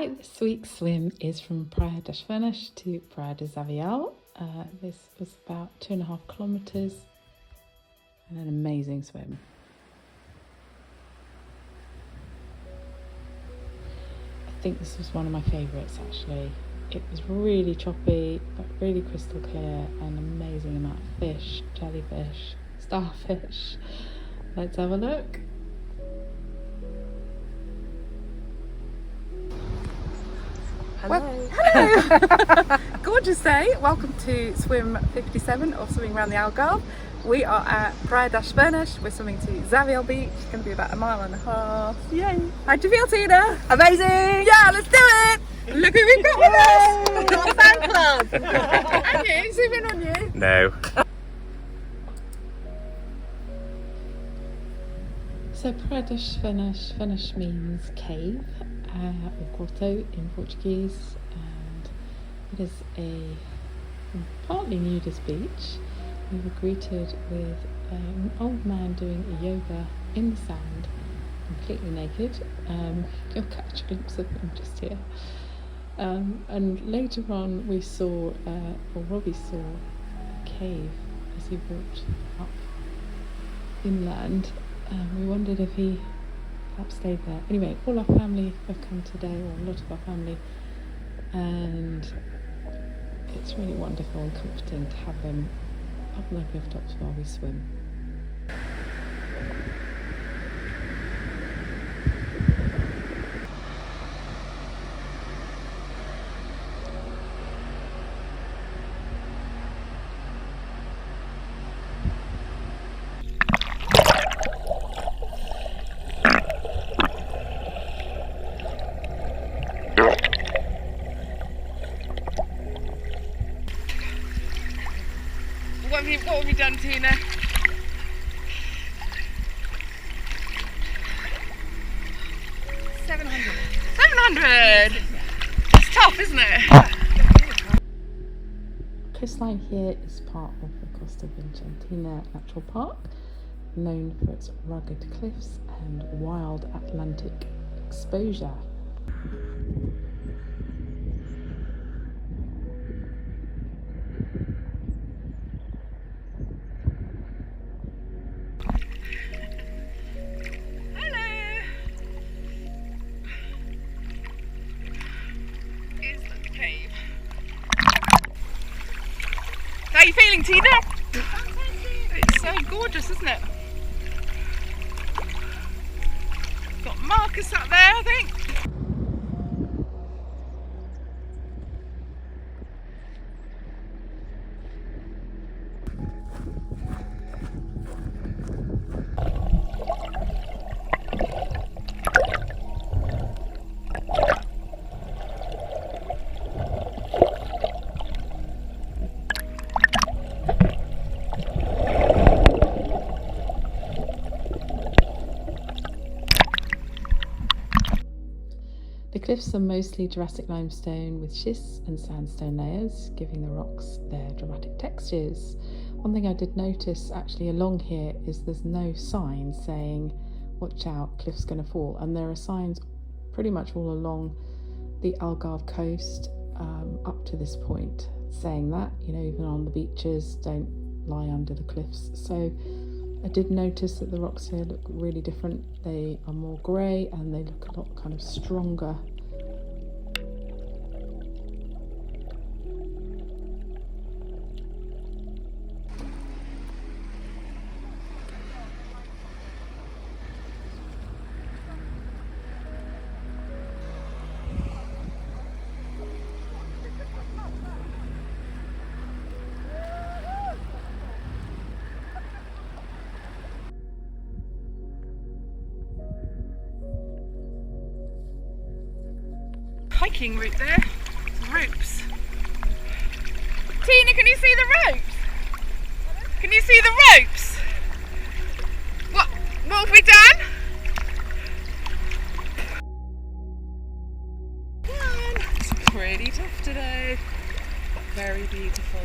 Hi, this week's swim is from Praia das Furnas to Praia de Zavial. This was about 2.5 kilometres and an amazing swim. I think this was one of my favourites actually. It was really choppy but really crystal clear, and amazing amount of fish, jellyfish, starfish. Let's have a look. Hello. Hello. Gorgeous day. Welcome to swim 57 or swimming around the Algarve. We are at Praia das Furnas. We're swimming to Zavial beach. It's going to be about 1.5 miles. Yay. How do you feel, Tina? Amazing! Yeah, let's do it. Look who we've got with us. Our fan club. And you, zoom in on you. No. So Praia das Furnas, Furnas means cave, or grotto in Portuguese, and it is a partly nudist beach. We were greeted with an old man doing a yoga in the sand, completely naked. You'll catch a glimpse of him just here. And later on we saw, or Robbie saw, a cave as he walked up inland. We wondered if he perhaps stayed there. Anyway, all our family have come today, or a lot of our family, and it's really wonderful and comforting to have them up on the rooftops while we swim. What have you done, Tina? 700. 700! It's tough, isn't it? Coastline here is part of the Costa Vicentina Natural Park, known for its rugged cliffs and wild Atlantic exposure. How are you feeling, Tina? It's so gorgeous, isn't it? Got Marcus up there, I think. The cliffs are mostly Jurassic limestone with schists and sandstone layers, giving the rocks their dramatic textures. One thing I did notice actually along here is there's no sign saying watch out, cliff's going to fall, and there are signs pretty much all along the Algarve coast up to this point saying that, you know, even on the beaches, don't lie under the cliffs. So I did notice that the rocks here look really different. They are more grey and they look a lot kind of stronger. Hiking route there, some ropes. Tina, can you see the ropes? Can you see the ropes? What have we done? It's pretty tough today. Very beautiful.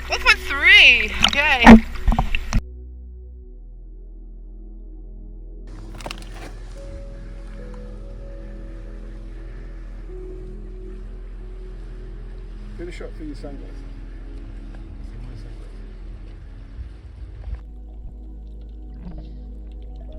1.3! Yay! Get a shot for your sunglasses.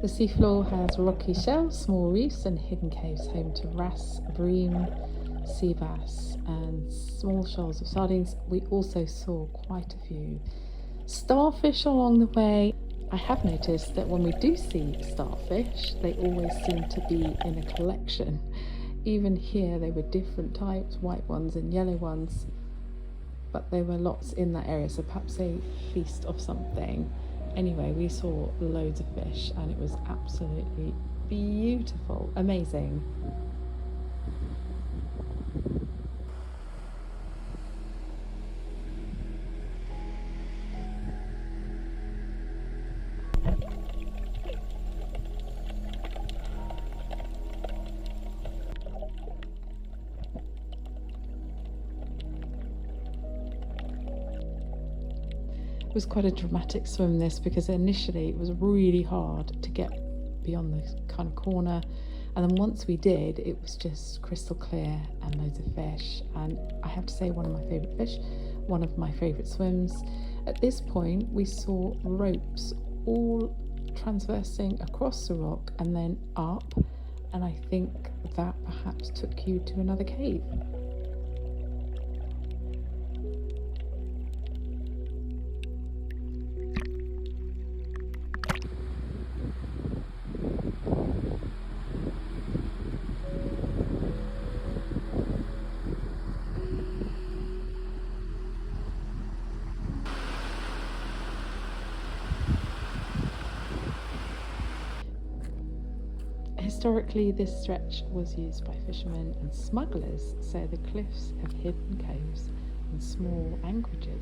The seafloor has rocky shells, small reefs and hidden caves home to wrasse, bream, sea bass and small shoals of sardines. We also saw quite a few starfish along the way. I have noticed that when we do see starfish, they always seem to be in a collection. Even here they were different types, white ones and yellow ones, but there were lots in that area, so perhaps a feast of something. Anyway, we saw loads of fish and it was absolutely beautiful, amazing. It was quite a dramatic swim this, because initially it was really hard to get beyond the kind of corner, and then once we did it was just crystal clear and loads of fish, and I have to say one of my favourite fish, one of my favourite swims. At this point we saw ropes all transversing across the rock and then up, and I think that perhaps took you to another cave. Historically, this stretch was used by fishermen and smugglers, so the cliffs have hidden caves and small anchorages.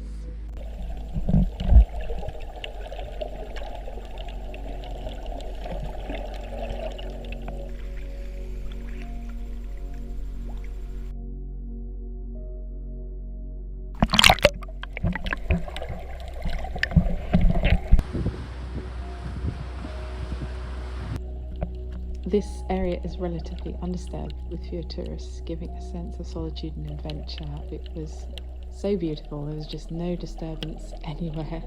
This area is relatively undisturbed with fewer tourists, giving a sense of solitude and adventure. It was so beautiful, there was just no disturbance anywhere.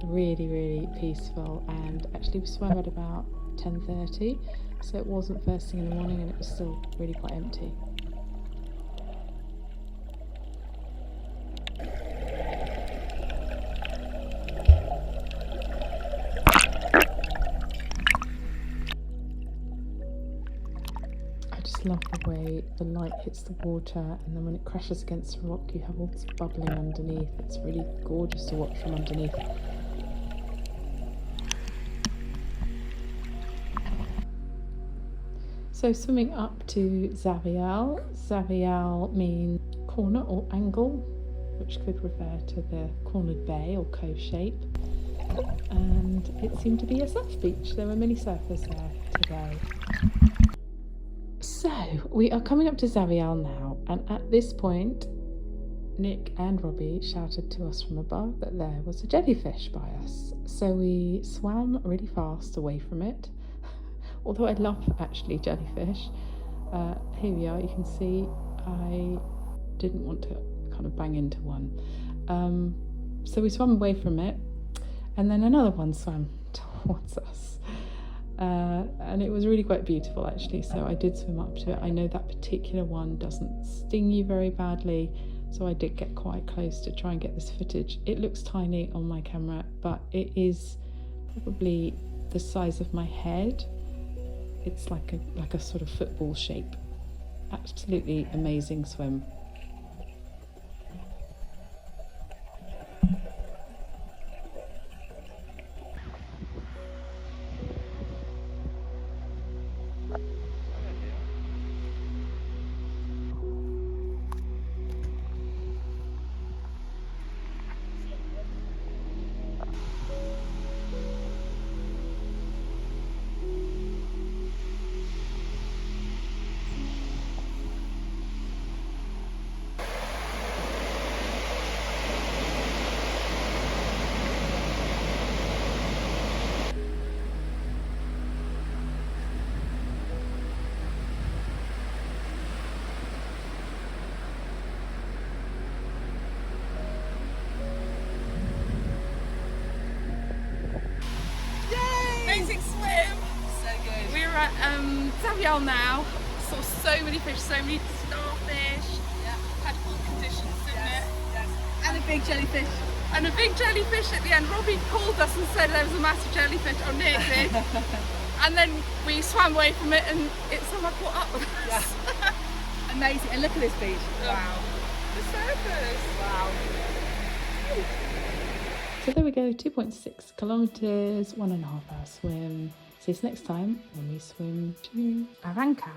Really, really peaceful, and actually we swam at about 10:30, so it wasn't first thing in the morning and it was still really quite empty. Love the way the light hits the water, and then when it crashes against the rock you have all this bubbling underneath. It's really gorgeous to watch from underneath. So swimming up to Zavial. Zavial means corner or angle, which could refer to the cornered bay or cove shape, and it seemed to be a surf beach. There were many surfers there today. So we are coming up to Zavial now, and at this point Nick and Robbie shouted to us from above that there was a jellyfish by us, so we swam really fast away from it. Although I love actually jellyfish, here we are, you can see I didn't want to kind of bang into one, so we swam away from it, and then another one swam towards us. And it was really quite beautiful actually, so I did swim up to it. I know that particular one doesn't sting you very badly, so I did get quite close to try and get this footage. It looks tiny on my camera, but it is probably the size of my head. It's like a sort of football shape. Absolutely amazing swim. down now. Saw so many fish, so many starfish. Yeah. Had all conditions, didn't it? Yes. And a big jellyfish. And a big jellyfish at the end. Robbie called us and said there was a massive jellyfish on Nick did. And then we swam away from it and it somehow caught up with us. Yeah. Amazing. And look at this beach. Wow. The surface. Wow. So there we go, 2.6 kilometres, 1.5 hour swim. See you next time when we swim to Barranca.